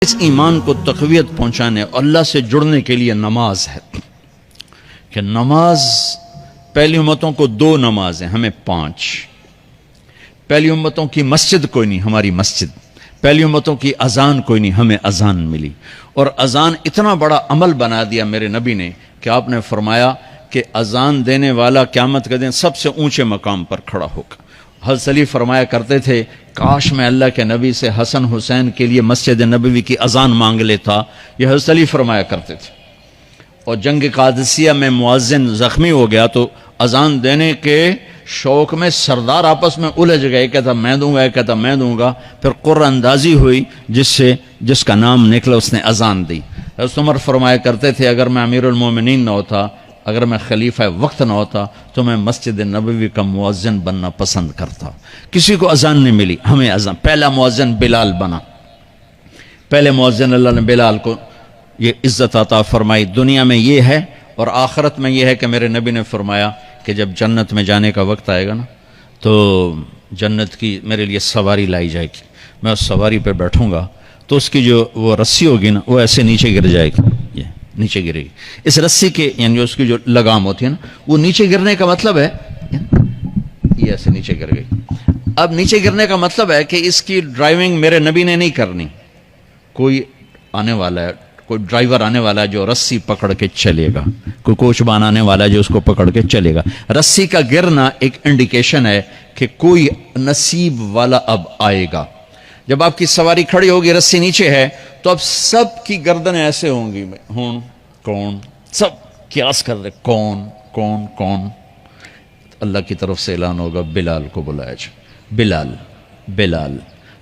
اس ایمان کو تقویت پہنچانے اور اللہ سے جڑنے کے لیے نماز ہے کہ نماز پہلی امتوں کو 2 نمازیں، ہمیں 5۔ پہلی امتوں کی مسجد کوئی نہیں، ہماری مسجد۔ پہلی امتوں کی اذان کوئی نہیں، ہمیں اذان ملی۔ اور اذان اتنا بڑا عمل بنا دیا میرے نبی نے کہ آپ نے فرمایا کہ اذان دینے والا قیامت کے دن سب سے اونچے مقام پر کھڑا ہوگا۔ حضرت علی فرمایا کرتے تھے کاش میں اللہ کے نبی سے حسن حسین کے لیے مسجد نبوی کی اذان مانگ لیتا، یہ حضرت علی فرمایا کرتے تھے۔ اور جنگ قادسیہ میں مؤذن زخمی ہو گیا تو اذان دینے کے شوق میں سردار آپس میں الجھ گئے، کہتا میں دوں گا، کہتا میں دوں گا، پھر قرہ اندازی ہوئی جس کا نام نکلا اس نے اذان دی۔ حضرت عمر فرمایا کرتے تھے اگر میں امیر المومنین نہ ہوتا، اگر میں خلیفہ وقت نہ ہوتا تو میں مسجد نبوی کا مؤذن بننا پسند کرتا۔ کسی کو اذان نہیں ملی، ہمیں اذان۔ پہلا مؤذن بلال بنا، پہلے مؤذن اللہ نے بلال کو یہ عزت عطا فرمائی۔ دنیا میں یہ ہے اور آخرت میں یہ ہے کہ میرے نبی نے فرمایا کہ جب جنت میں جانے کا وقت آئے گا نا تو جنت کی میرے لیے سواری لائی جائے گی، میں اس سواری پہ بیٹھوں گا تو اس کی جو وہ رسی ہوگی نا وہ ایسے نیچے گر جائے گی، یہ نیچے گرے گی۔ اس رسی کے یعنی اس کی جو لگام ہوتی ہے نا وہ نیچے گرنے کا مطلب ہے یہ ایسے نیچے گر گئی۔ اب نیچے گرنے کا مطلب ہے کہ اس کی ڈرائیونگ میرے نبی نے نہیں کرنی، کوئی آنے والا ہے، کوئی ڈرائیور آنے والا ہے جو رسی پکڑ کے چلے گا، کوئی کوچبان آنے والا ہے جو اس کو پکڑ کے چلے گا۔ رسی کا گرنا ایک انڈیکیشن ہے کہ کوئی نصیب والا اب آئے گا۔ جب آپ کی سواری کھڑی ہوگی، رسی نیچے ہے، تو اب سب کی گردنیں ایسے ہوں گی، کون سب قیاس کر رہے کون کون کون۔ اللہ کی طرف سے اعلان ہوگا بلال کو بلایا جائے، بلال بلال۔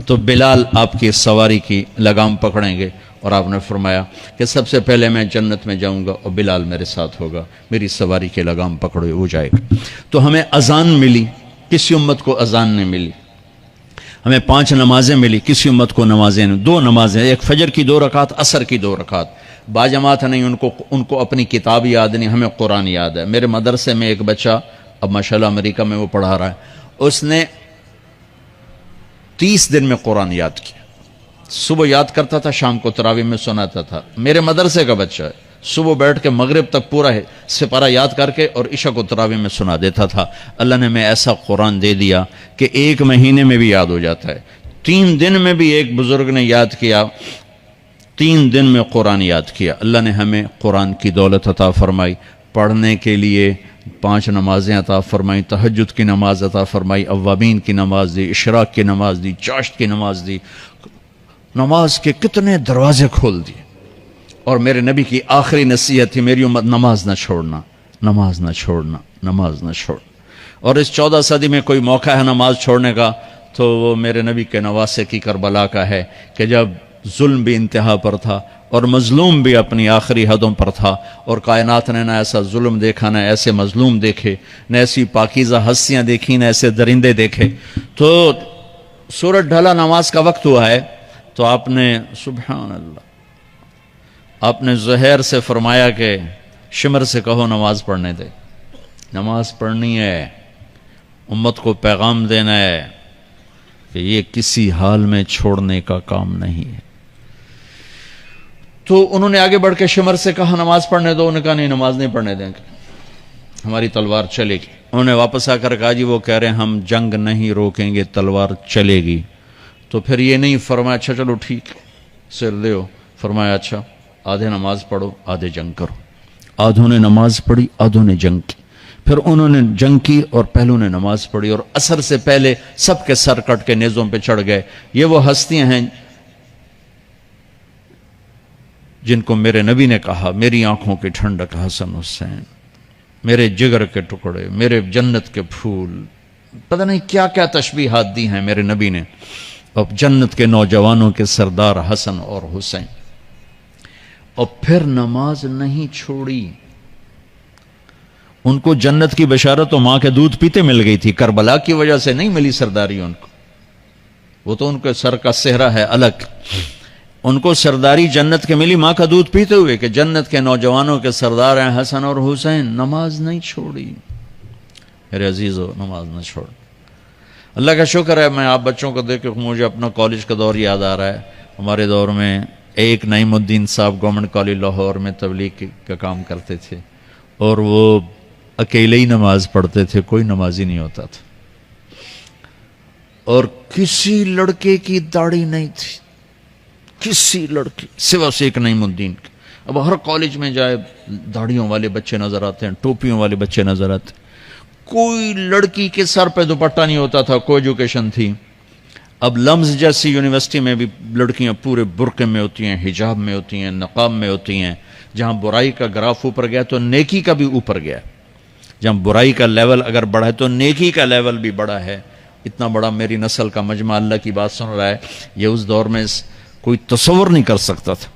تو بلال آپ کی سواری کی لگام پکڑیں گے اور آپ نے فرمایا کہ سب سے پہلے میں جنت میں جاؤں گا اور بلال میرے ساتھ ہوگا، میری سواری کی لگام پکڑے ہو جائے گا۔ تو ہمیں اذان ملی، کسی امت کو اذان نہیں ملی۔ ہمیں 5 نمازیں ملی، کسی امت کو نمازیں نہیں۔ 2 نمازیں، ایک فجر کی 2 رکعت، عصر کی 2 رکعت۔ باجماعت نہیں، ان کو اپنی کتاب یاد نہیں، ہمیں قرآن یاد ہے۔ میرے مدرسے میں ایک بچہ اب ماشاءاللہ امریکہ میں وہ پڑھا رہا ہے، اس نے 30 دن میں قرآن یاد کیا۔ صبح یاد کرتا تھا، شام کو تراویح میں سناتا تھا۔ میرے مدرسے کا بچہ ہے، صبح بیٹھ کے مغرب تک پورا ہے سپارہ یاد کر کے اور عشاء کو تراویح میں سنا دیتا تھا۔ اللہ نے میں ایسا قرآن دے دیا کہ 1 مہینے میں بھی یاد ہو جاتا ہے۔ 3 دن میں بھی ایک بزرگ نے یاد کیا، 3 دن میں قرآن یاد کیا۔ اللہ نے ہمیں قرآن کی دولت عطا فرمائی، پڑھنے کے لیے 5 نمازیں عطا فرمائی، تہجد کی نماز عطا فرمائی، اوابین کی نماز دی، اشراق کی نماز دی، چاشت کی نماز دی۔ نماز کے کتنے دروازے کھول دیے۔ اور میرے نبی کی آخری نصیحت تھی میری امت نماز نہ چھوڑنا، نماز نہ چھوڑنا، نماز نہ چھوڑنا۔ اور اس 14 صدی میں کوئی موقع ہے نماز چھوڑنے کا تو وہ میرے نبی کے نواسے کی کربلا کا ہے کہ جب ظلم بھی انتہا پر تھا اور مظلوم بھی اپنی آخری حدوں پر تھا، اور کائنات نے نہ ایسا ظلم دیکھا، نہ ایسے مظلوم دیکھے، نہ ایسی پاکیزہ ہستیاں دیکھی، نہ ایسے درندے دیکھے۔ تو سورج ڈھلا، نماز کا وقت ہوا ہے، تو آپ نے سبحان اللہ، آپ نے زہیر سے فرمایا کہ شمر سے کہو نماز پڑھنے دے۔ نماز پڑھنی ہے، امت کو پیغام دینا ہے کہ یہ کسی حال میں چھوڑنے کا کام نہیں ہے۔ تو انہوں نے آگے بڑھ کے شمر سے کہا نماز پڑھنے دو، انہوں نے کہا نہیں نماز نہیں پڑھنے دیں گے، ہماری تلوار چلے گی۔ انہوں نے واپس آ کر کہا جی وہ کہہ رہے ہیں ہم جنگ نہیں روکیں گے، تلوار چلے گی۔ تو پھر یہ نہیں فرمایا اچھا چلو ٹھیک سر دیو، فرمایا اچھا آدھے نماز پڑھو آدھے جنگ کرو۔ آدھوں نے نماز پڑھی، آدھوں نے جنگ کی۔ پھر انہوں نے جنگ کی اور پہلوں نے نماز پڑھی، اور عصر سے پہلے سب کے سر کٹ کے نیزوں پہ چڑھ گئے۔ یہ وہ ہستیاں ہیں جن کو میرے نبی نے کہا میری آنکھوں کی ٹھنڈک حسن حسین، میرے جگر کے ٹکڑے، میرے جنت کے پھول، پتہ نہیں کیا کیا تشبیہات دی ہیں میرے نبی نے۔ اب جنت کے نوجوانوں کے سردار حسن اور حسین۔ اور پھر نماز نہیں چھوڑی۔ ان کو جنت کی بشارت تو ماں کے دودھ پیتے مل گئی تھی، کربلا کی وجہ سے نہیں ملی سرداری ان کو، وہ تو ان کے سر کا صحرا ہے الگ۔ ان کو سرداری جنت کے ملی ماں کا دودھ پیتے ہوئے کہ جنت کے نوجوانوں کے سردار ہیں حسن اور حسین۔ نماز نہیں چھوڑی میرے عزیزو، نماز نہ چھوڑ۔ اللہ کا شکر ہے، میں آپ بچوں کو دیکھ کے مجھے اپنا کالج کا دور یاد آ رہا ہے۔ ہمارے دور میں ایک نعیم الدین صاحب گورنمنٹ کالج لاہور میں تبلیغ کا کام کرتے تھے، اور وہ اکیلے ہی نماز پڑھتے تھے، کوئی نمازی نہیں ہوتا تھا، اور کسی لڑکے کی داڑھی نہیں تھی، کسی لڑکی سوا سے ایک نعیم الدین کی۔ اب ہر کالج میں جائے داڑھیوں والے بچے نظر آتے ہیں، ٹوپیوں والے بچے نظر آتے ہیں، کوئی لڑکی کے سر پہ دوپٹہ نہیں ہوتا تھا، کوئی ایجوکیشن تھی۔ اب لمز جیسی یونیورسٹی میں بھی لڑکیاں پورے برقعے میں ہوتی ہیں، حجاب میں ہوتی ہیں، نقاب میں ہوتی ہیں۔ جہاں برائی کا گراف اوپر گیا تو نیکی کا بھی اوپر گیا، جہاں برائی کا لیول اگر بڑھا ہے تو نیکی کا لیول بھی بڑا ہے۔ اتنا بڑا میری نسل کا مجمع اللہ کی بات سن رہا ہے، یہ اس دور میں کوئی تصور نہیں کر سکتا تھا۔